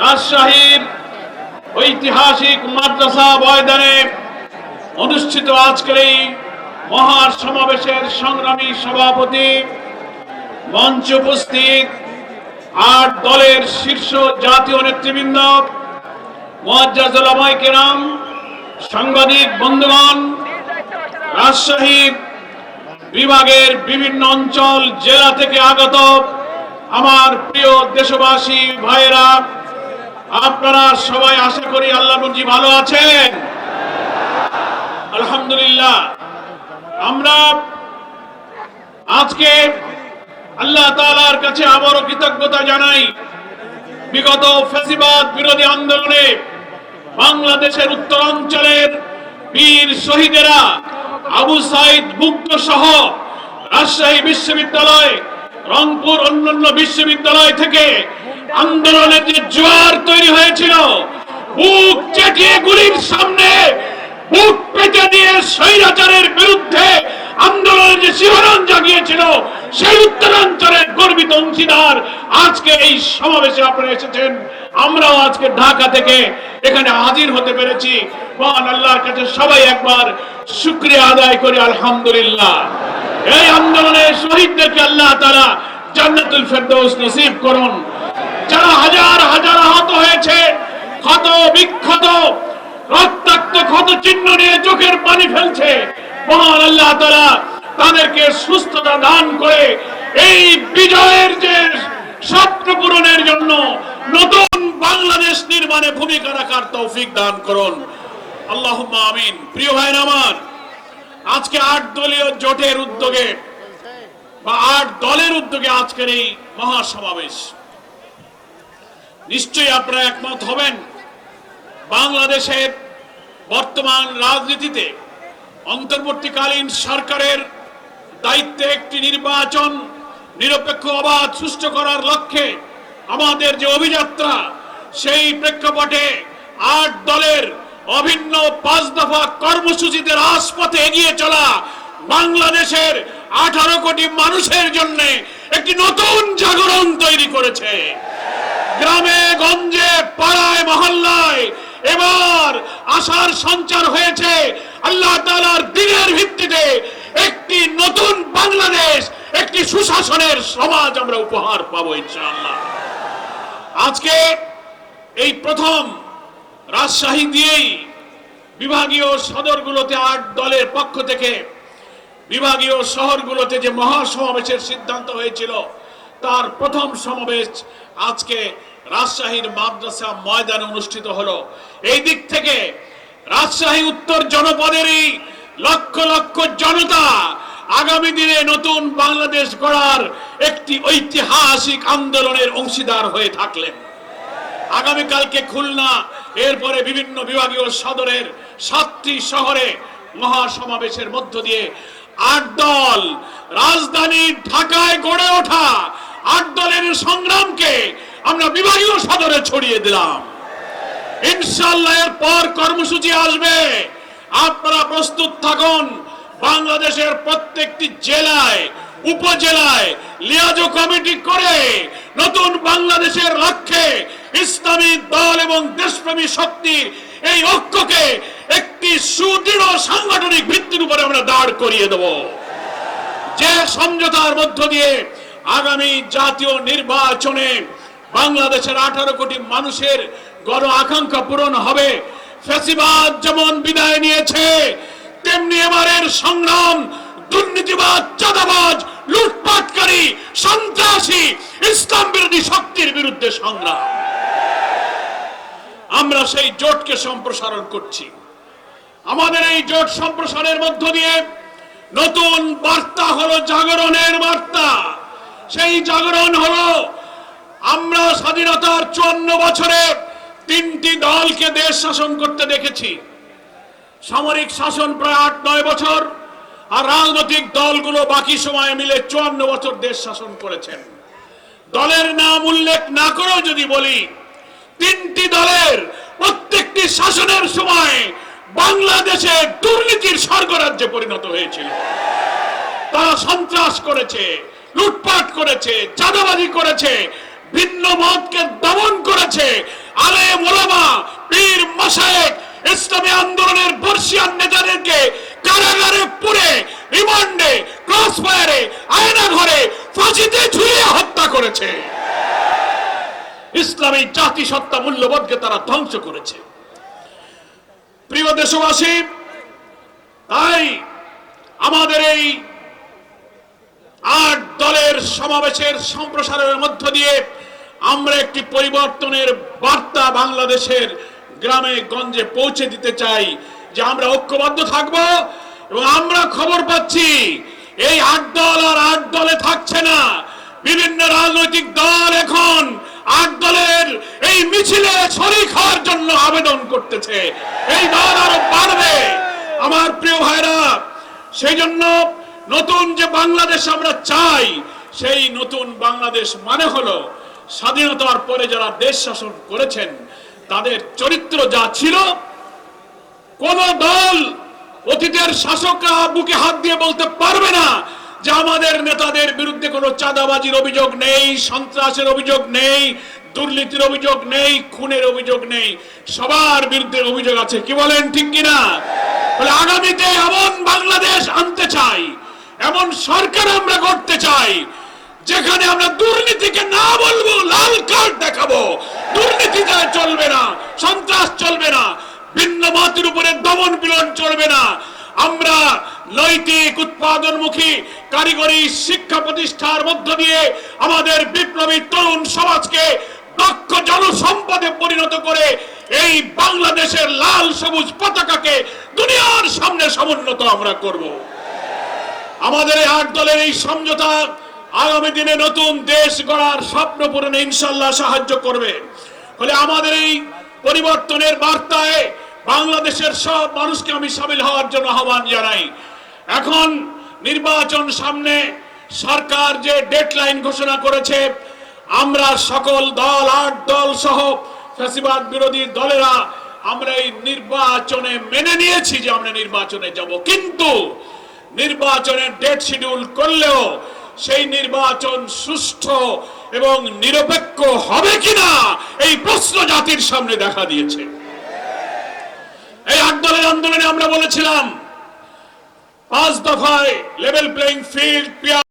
রাজশাহীর ঐতিহাসিক মাদ্রাসা ময়দানে অনুষ্ঠিত আজকের এই মহা সমাবেশের সংগ্রামী সভাপতি, মঞ্চে উপস্থিত ৮ দলের শীর্ষ জাতীয় নেতৃবৃন্দ, মুআজ্জাজ উলামায়ে কেরাম, সাংবাদিক বন্ধুগণ, রাজশাহী বিভাগের বিভিন্ন অঞ্চল জেলা থেকে আগত আমার প্রিয় দেশবাসী ভাইয়েরা, আপনারা সবাই আশা করি আল্লাহর মর্জি ভালো আছেন। আলহামদুলিল্লাহ। আমরা আজকে আল্লাহ তাআলার কাছে আবারও কৃতজ্ঞতা জানাই। বিগত ফ্যাসিবাদ বিরোধী আন্দোলনে বাংলাদেশের উত্তরাঞ্চলের বীর শহীদেরা আবু সাইদ মুক্ত সহ রাজশাহী বিশ্ববিদ্যালয়, রংপুর, অন্যান্য বিশ্ববিদ্যালয় থেকে আন্দোলনের যে জোয়ার তৈরি হয়েছিল, বুক চেটিয়ে গুলির সামনে বুক পেতে দিয়ে স্বৈরাচারের বিরুদ্ধে আন্দোলনের যে শিহরণ জাগিয়েছিল, সেই উত্তরাঞ্চলের গর্বিত অংশীদার আজকে এই সমাবেশে আপনারা এসেছেন। আমরাও আজকে ঢাকা থেকে এখানে হাজির হতে পেরেছি। মহান আল্লাহর কাছে সবাই একবার শুকরিয়া আদায় করি, আলহামদুলিল্লাহ। এই আন্দোলনে শহীদদেরকে আল্লাহ তাআলা জান্নাতুল ফেরদৌস নসিব করুন। যারা হাজার হাজার আহত হয়েছে, ক্ষত বিক্ষত, রক্তাক্ত ক্ষত চিহ্ন নিয়ে চোখের পানি ফেলছে, মহান আল্লাহ তাআলা তাদেরকে সুস্থতা দান করে এই বিজয়ের যে স্বপ্ন পূরণের জন্য নতুন বাংলাদেশ নির্মাণে ভূমিকা রাখার তৌফিক দান করুন, আল্লাহুম্মা আমিন। প্রিয় ভাইরা আমার, আজকে ৮ দলীয় জোটের উদ্যোগে বা ৮ দলের উদ্যোগে আজকের এই মহাসমাবেশ, নিশ্চয়ই আপনারা একমত হবেন, বাংলাদেশের বর্তমান রাজনীতিতে অন্তর্বর্তীকালীন সরকারের দায়িত্বে একটি নির্বাচন নিরপেক্ষ, অবাধ, সুষ্ঠু করার লক্ষ্যে আমাদের যে অভিযাত্রা, সেই প্রেক্ষাপটে ৮ দলের অভিন্ন ৫ দফা কর্মসূচিতে রাজপথে এগিয়ে চলা বাংলাদেশের 18 কোটি মানুষের জন্য একটি নতুন জাগরণ তৈরি করেছে। গ্রামে গঞ্জে, পাড়ায় মহল্লায় এবার আশার সঞ্চার হয়েছে। আল্লাহ তাআলার দ্বীনের ভিত্তিতে একটি নতুন বাংলাদেশ, একটি সুশাসনের সমাজ আমরা উপহার পাবো ইনশাআল্লাহ। আজকে এই প্রথম রাজশাহী দিয়েই বিভাগীয় সদরগুলোতে ৮ দলের পক্ষ থেকে বিভাগীয় শহরগুলোতে যে মহাসমাবেশের সিদ্ধান্ত হয়েছিল, তার প্রথম সমাবেশ আজকে রাজশাহীর মাদ্রাসা ময়দানে অনুষ্ঠিত হলো। এই দিক থেকে রাজশাহী উত্তর জনপদেরই লক্ষ লক্ষ জনতা আগামী দিনে নতুন বাংলাদেশ গড়ার একটি ঐতিহাসিক আন্দোলনের অংশীদার হয়ে থাকলেন। আগামীকালকে খুলনা, এরপরে বিভিন্ন বিভাগীয় সদরের 7টি শহরে মহাসমাবেশের মধ্য দিয়ে ৮ দল রাজধানী ঢাকায় গড়ে ওঠা ৮ দলের সংগ্রামকে আমরা বিভাগীয় সদরে ছড়িয়ে দিলাম। ইনশাআল্লাহ এরপর কর্মসূচি আসবে, আপনারা প্রস্তুত থাকুন। বাংলাদেশের প্রত্যেকটি জেলায়, উপজেলায় লিয়াজো কমিটি করে নতুন বাংলাদেশের লক্ষ্যে ইসলামী দল এবং দেশপ্রেমী শক্তির এই ঐক্যকে একটি সুদৃঢ় সাংগঠনিক ভিত্তির উপরে আমরা দাঁড় করিয়ে দেব, যে সমঝোতার মধ্য দিয়ে আগামী জাতীয় নির্বাচনে বাংলাদেশের 18 কোটি মানুষের গণ আকাঙ্ক্ষা পূরণ হবে। ফ্যাসিবাদ যেমন বিদায় নিয়েছে, তেমনি এবারের সংগ্রাম দুর্নীতিবাদ, চাঁদাবাজ, লুটপাটকারী, সন্ত্রাসী, ইসলাম বিরোধী শক্তির বিরুদ্ধে সংগ্রাম। আমরা সেই জোটকে সম্প্রসারণ করছি। আমাদের এই জোট সম্প্রসারণের মধ্য দিয়ে নতুন বার্তা হলো জাগরণের বার্তা। সেই জাগরণ হলো, আমরা স্বাধীনতার 54 বছরে 3টি দলকে দেশ শাসন করতে দেখেছি। সামরিক শাসন প্রায় 8-9 বছর, আর রাজনৈতিক দলগুলো বাকি সময় মিলে 54 বছর দেশ শাসন করেছেন। দলের নাম উল্লেখ না করেও যদি বলি, 3টি দলের প্রত্যেকটি শাসনের সময় বাংলাদেশে দুর্নীতির স্বর্গরাজ্যে পরিণত হয়েছিল। তারা সন্ত্রাস করেছে, লুটপাট করেছে, চাঁদাবাজি করেছে, ভিন্ন মতকে দমন করেছে। ইসলামী আন্দোলনের বর্ষিয়ান নেতাদেরকে কারাগারে পুরে, রিমান্ডে, ক্রসফায়ারে, আয়না ঘরে, ফাঁসিতে ঝুলিয়ে হত্যা করেছে। ইসলামী জাতিসত্তা মূল্যবোধকে তারা ধ্বংস করেছে। প্রিয় দেশবাসী, তাই আমাদের এই 8 দলের সমাবেশের সম্প্রসারণের মধ্য দিয়ে আমরা একটি পরিবর্তনের বার্তা বাংলাদেশের গ্রামে গঞ্জে পৌঁছে দিতে চাই যে আমরা ঐক্যবদ্ধ থাকব। এবং আমরা খবর পাচ্ছি এই 8 দল আর 8 দলে থাকছে না। বিভিন্ন রাজনৈতিক দল এখন 8 দলের এই মিছিলে শরীক হওয়ার জন্য আবেদন করতেছে। এই দল আরো বাড়বে আমার প্রিয় ভাইরা। সেই জন্য নতুন যে বাংলাদেশ আমরা চাই, সেই নতুন বাংলাদেশ মানে হলো স্বাধীনতার পরে যারা দেশ শাসন করেছেন তাদের চরিত্র যা ছিল, কোন দল অতীতের শাসকরা বুকে হাত দিয়ে বলতে পারবে না যে আমাদের নেতাদের বিরুদ্ধে কোনো চাঁদাবাজির অভিযোগ নেই, সন্ত্রাসের অভিযোগ নেই, দুর্নীতির অভিযোগ নেই, খুনের অভিযোগ নেই। সবার বিরুদ্ধে অভিযোগ আছে। কি বলেন, ঠিক কিনা? বলে আগামীতে এমন বাংলাদেশ আনতে চাই, এমন সরকার আমরা করতে চাই যেখানে আমরা দুর্নীতিকে না বলবো, লাল কার্ড দেখাবো। দুর্নীতি চলবে না, সন্ত্রাস চলবে না, ভিন্ন মতের উপরে দমন পীড়ন চলবে না। আমরা নৈতিক উৎপাদনমুখী কারিগরি শিক্ষা প্রতিষ্ঠার মধ্য দিয়ে আমাদের বিপ্লবী তরুণ সমাজকে দক্ষ জনসম্পদে পরিণত করে এই বাংলাদেশের লাল সবুজ পতাকাকে দুনিয়ার সামনে সমুন্নত আমরা করব। আমাদের এই 8 দলের এই সমঝোতা আগামী দিনে নতুন দেশ গড়ার স্বপ্ন পূরণে ইনশাআল্লাহ সাহায্য করবে। ফলে আমাদের এই পরিবর্তনের বার্তায় বাংলাদেশের সব মানুষকে আমি শামিল হওয়ার জন্য আহ্বান জানাই। এখন নির্বাচন সামনে, সরকার যে ডেডলাইন ঘোষণা করেছে, আমরা সকল দল 8 দল সহ ফ্যাসিবাদ বিরোধী দলেরা আমরা এই নির্বাচনে মেনে নিয়েছি যে আমরা নির্বাচনে যাব। কিন্তু নির্বাচনের ডেট শিডিউল করলেও সেই নির্বাচন সুষ্ঠু এবং নিরপেক্ষ হবে কিনা এই প্রশ্ন জাতির সামনে দেখা দিয়েছে। এই 8 দলের আন্দোলনে আমরা বলেছিলাম 5 দফায় লেভেল প্লেইং ফিল্ড,